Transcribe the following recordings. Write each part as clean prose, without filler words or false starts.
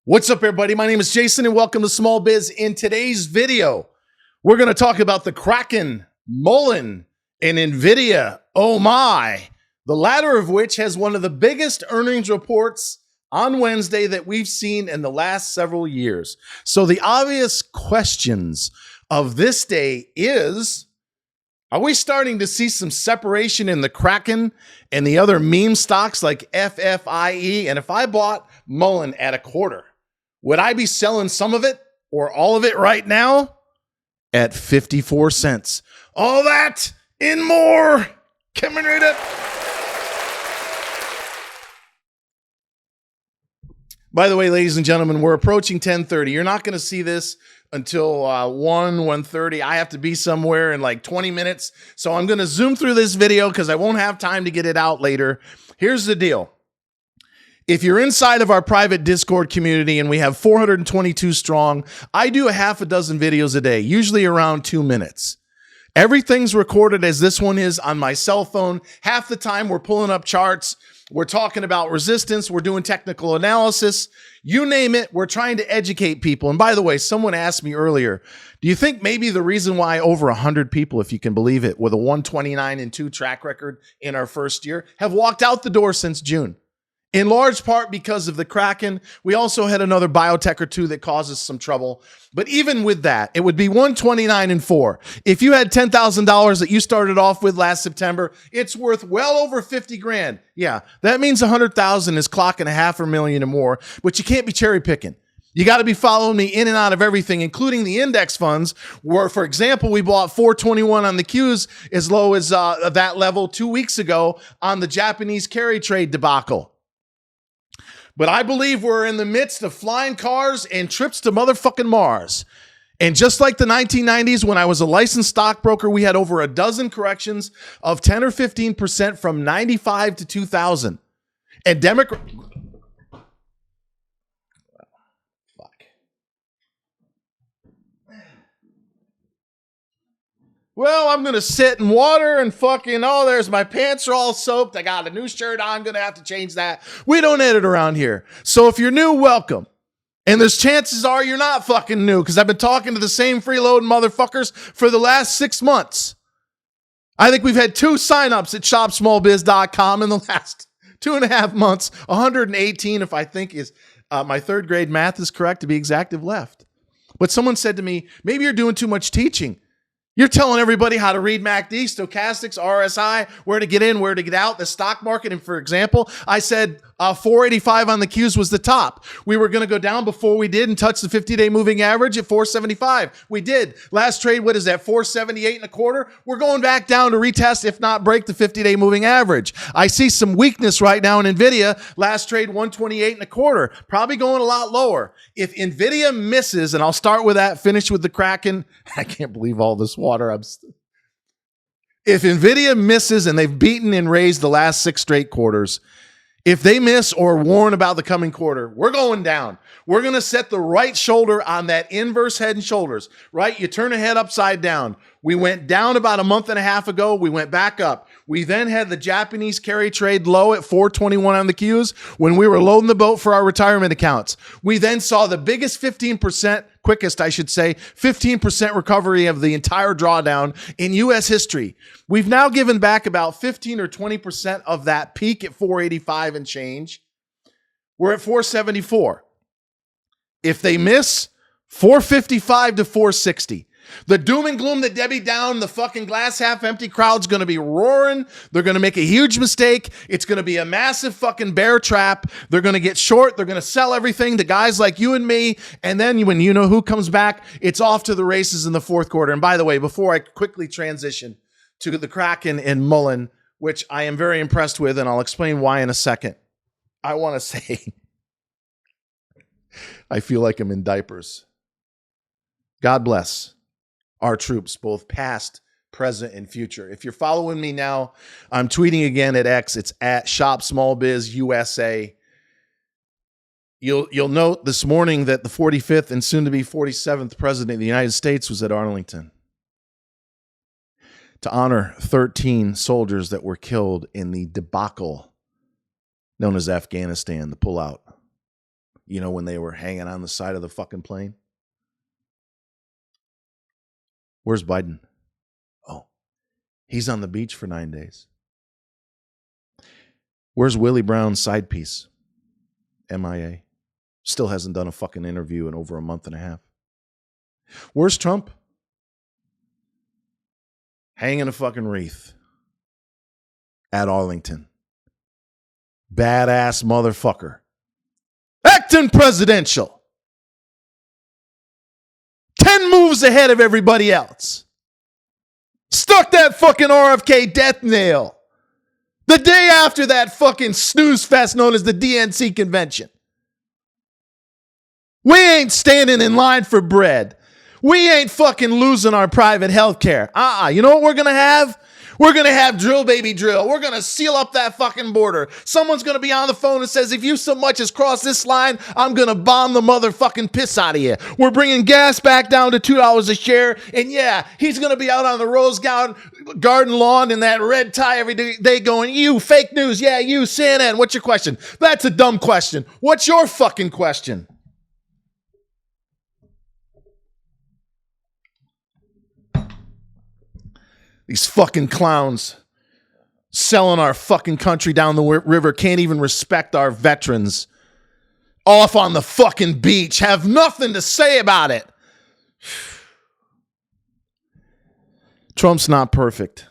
What's up, everybody? My name is Jason, and welcome to Small Biz. In today's video, we're going to talk about the Crkn, Muln, and Nvda. Oh my! The latter of which has one of the biggest earnings reports on Wednesday that we've seen in the last several years. So the obvious questions of this day is, are we starting to see some separation in the Crkn and the other meme stocks like FFIE? And if I bought Muln at a quarter, would I be selling some of it or all of it right now at 54 cents? All that and more coming right up. By the way, ladies and gentlemen, we're approaching 10:30. You're not going to see this until 1:30. I have to be somewhere in like 20 minutes. So I'm going to zoom through this video because I won't have time to get it out later. Here's the deal. If you're inside of our private Discord community, and we have 422 strong, I do a half a dozen videos a day, usually around 2 minutes. Everything's recorded as this one is on my cell phone. Half the time we're pulling up charts. We're talking about resistance. We're doing technical analysis. You name it, we're trying to educate people. And by the way, someone asked me earlier, do you think maybe the reason why over 100 people, if you can believe it, with a 129-2 track record in our first year, have walked out the door since June? In large part because of the Crkn. We also had another biotech or two that causes some trouble. But even with that, it would be 129-4. If you had $10,000 that you started off with last September, it's worth well over 50 grand. Yeah, that means 100,000 is clocking $500,000 or more, but you can't be cherry picking. You got to be following me in and out of everything, including the index funds, where, for example, we bought 421 on the Qs as low as that level 2 weeks ago on the Japanese carry trade debacle. But I believe we're in the midst of flying cars and trips to motherfucking Mars. And just like the 1990s, when I was a licensed stockbroker, we had over a dozen corrections of 10 or 15% from 95 to 2000. And Well, I'm going to sit in water and there's my pants are all soaked. I got a new shirt on. I'm going to have to change that. We don't edit around here. So if you're new, welcome. And there's chances are you're not fucking new because I've been talking to the same freeloading motherfuckers for the last 6 months. I think we've had 2 signups at shopsmallbiz.com in the last 2.5 months. 118, if I think is my third grade math is correct, to be exact, have left. But someone said to me, maybe you're doing too much teaching. You're telling everybody how to read MACD, stochastics, RSI, where to get in, where to get out, the stock market. And for example, I said 485 on the Qs was the top. We were going to go down before we did and touch the 50-day moving average at 475. We did. Last trade, what is that, 478 and a quarter? We're going back down to retest, if not break the 50-day moving average. I see some weakness right now in Nvda. Last trade, 128 and a quarter. Probably going a lot lower. If Nvda misses, and I'll start with that, finish with the Crkn. I can't believe all this water. If Nvda misses, and they've beaten and raised the last 6 straight quarters, if they miss or warn about the coming quarter, we're going down. We're going to set the right shoulder on that inverse head and shoulders, right? You turn a head upside down. We went down about a month and a half ago. We went back up. We then had the Japanese carry trade low at 421 on the Qs when we were loading the boat for our retirement accounts. We then saw the biggest 15% recovery of the entire drawdown in U.S. history. We've now given back about 15 or 20% of that peak at 485 and change. We're at 474. If they miss, 455 to 460. The doom and gloom that Debbie Down, the fucking glass half empty crowd's going to be roaring. They're going to make a huge mistake. It's going to be a massive fucking bear trap. They're going to get short. They're going to sell everything to guys like you and me. And then when you know who comes back, it's off to the races in the fourth quarter. And by the way, before I quickly transition to the Crkn and Muln, which I am very impressed with, and I'll explain why in a second, I want to say I feel like I'm in diapers. God bless our troops, both past, present, and future. If you're following me now, I'm tweeting again at X. It's at ShopSmallBizUSA. You'll note this morning that the 45th and soon-to-be 47th president of the United States was at Arlington to honor 13 soldiers that were killed in the debacle known as Afghanistan, the pullout. you know, when they were hanging on the side of the fucking plane. Where's Biden? Oh, he's on the beach for 9 days. Where's Willie Brown's side piece? MIA. Still hasn't done a fucking interview in over a month and a half. Where's Trump? Hanging a fucking wreath at Arlington. Badass motherfucker. Acting presidential. 10 moves ahead of everybody else. Stuck that fucking RFK death nail the day after that fucking snooze fest known as the DNC convention. We ain't standing in line for bread. We ain't fucking losing our private health care. You know what we're going to have? We're going to have drill, baby, drill. We're going to seal up that fucking border. Someone's going to be on the phone and says, if you so much as cross this line, I'm going to bomb the motherfucking piss out of you. We're bringing gas back down to $2 a share. And yeah, he's going to be out on the Rose Garden lawn in that red tie every day going, you fake news. Yeah, you CNN. What's your question? That's a dumb question. What's your fucking question? These fucking clowns selling our fucking country down the river can't even respect our veterans. Off on the fucking beach, have nothing to say about it. Trump's not perfect.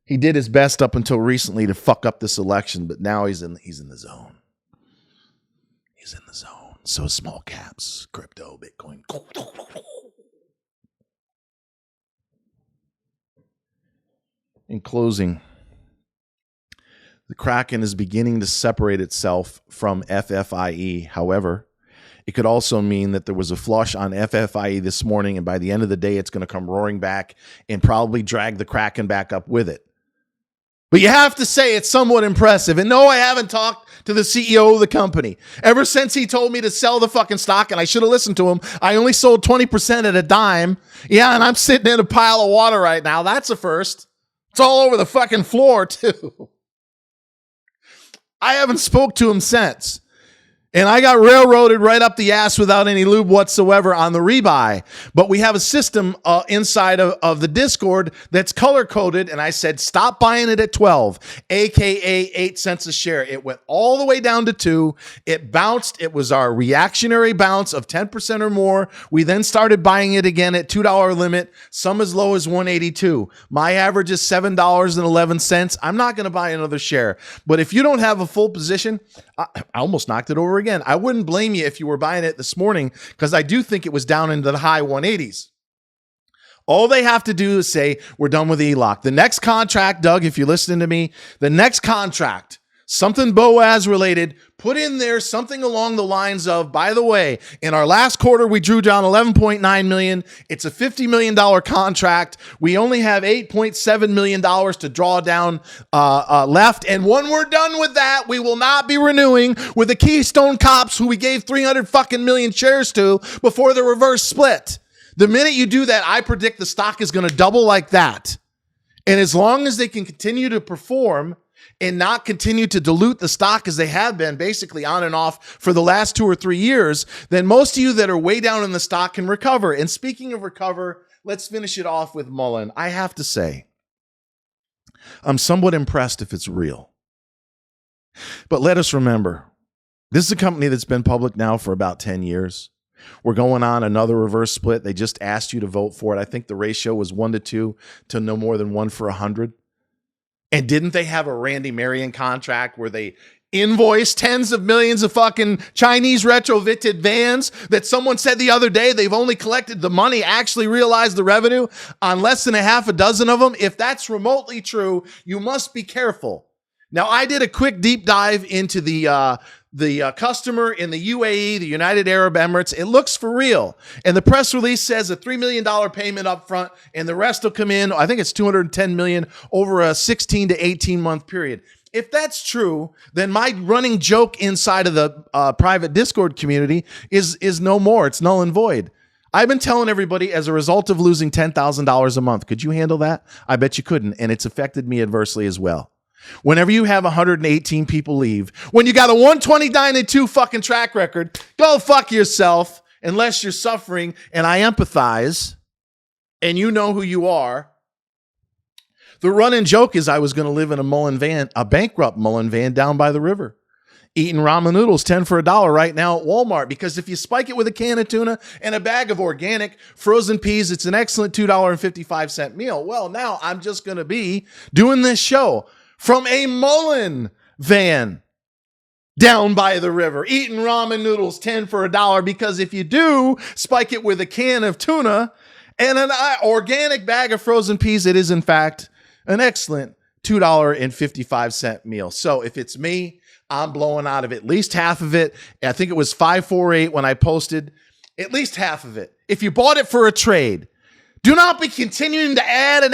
He did his best up until recently to fuck up this election, but now he's in the zone. He's in the zone. So small caps, crypto, Bitcoin. In closing, the Crkn is beginning to separate itself from FFIE. However, it could also mean that there was a flush on FFIE this morning, and by the end of the day, it's going to come roaring back and probably drag the Crkn back up with it. But you have to say it's somewhat impressive. And no, I haven't talked to the CEO of the company. Ever since he told me to sell the fucking stock, and I should have listened to him, I only sold 20% at a dime. Yeah, and I'm sitting in a pile of water right now. That's a first. It's all over the fucking floor, too. I haven't spoke to him since. And I got railroaded right up the ass without any lube whatsoever on the rebuy. But we have a system inside of the Discord that's color-coded, and I said, stop buying it at 12, a.k.a. 8 cents a share. It went all the way down to 2. It bounced. It was our reactionary bounce of 10% or more. We then started buying it again at $2 limit, some as low as $1.82. My average is $7.11. I'm not going to buy another share. But if you don't have a full position, I almost knocked it over again. I wouldn't blame you if you were buying it this morning, because I do think it was down into the high 180s. All they have to do is say, we're done with ELOC. The next contract, Doug, if you're listening to me, the next contract, something Boaz related, put in there something along the lines of, by the way, in our last quarter, we drew down $11.9 million. It's a $50 million contract. We only have $8.7 million to draw down left. And when we're done with that, we will not be renewing with the Keystone Cops, who we gave 300 fucking million shares to before the reverse split. The minute you do that, I predict the stock is going to double like that. And as long as they can continue to perform and not continue to dilute the stock as they have been basically on and off for the last 2 or 3 years, then most of you that are way down in the stock can recover. And speaking of recover, let's finish it off with Muln. I have to say, I'm somewhat impressed if it's real. But let us remember, this is a company that's been public now for about 10 years. We're going on another reverse split. They just asked you to vote for it. I think the ratio was 1-2 to no more than 1 for 100. And didn't they have a Randy Marion contract where they invoiced tens of millions of fucking Chinese retrofitted vans that someone said the other day they've only collected the money, actually realized the revenue on less than a half a dozen of them? If that's remotely true, you must be careful. Now, I did a quick deep dive into the customer in the UAE, the United Arab Emirates. It looks for real. And the press release says a $3 million payment up front, and the rest will come in, I think it's $210 million over a 16 to 18 month period. If that's true, then my running joke inside of the private Discord community is no more. It's null and void. I've been telling everybody, as a result of losing $10,000 a month, could you handle that? I bet you couldn't, and it's affected me adversely as well. Whenever you have 118 people leave, when you got a 129-2 fucking track record, go fuck yourself unless you're suffering. And I empathize, and you know who you are. The running joke is I was going to live in a Muln van, a bankrupt Muln van down by the river, eating ramen noodles 10 for $1 right now at Walmart, because if you spike it with a can of tuna and a bag of organic frozen peas, it's an excellent $2.55 meal. Well, now I'm just going to be doing this show from a Muln van down by the river, eating ramen noodles 10 for $1, because if you do spike it with a can of tuna and an organic bag of frozen peas, it is in fact an excellent $2.55 meal. So if it's me, I'm blowing out of at least half of it. I think it was 548 when I posted, at least half of it. If you bought it for a trade, do not be continuing to add and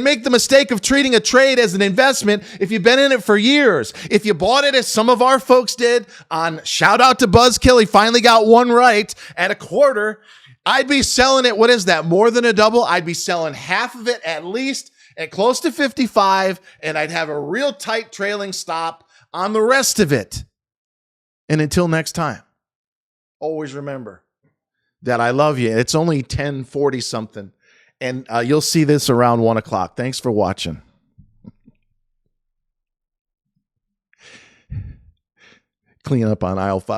make the mistake of treating a trade as an investment if you've been in it for years. If you bought it, as some of our folks did, on shout out to Buzzkill, he finally got one right, at a quarter, I'd be selling it. What is that? More than a double? I'd be selling half of it at least at close to 55, and I'd have a real tight trailing stop on the rest of it. And until next time, always remember that I love you. It's only 10:40 something, and you'll see this around 1 o'clock. Thanks for watching. Clean up on aisle 5.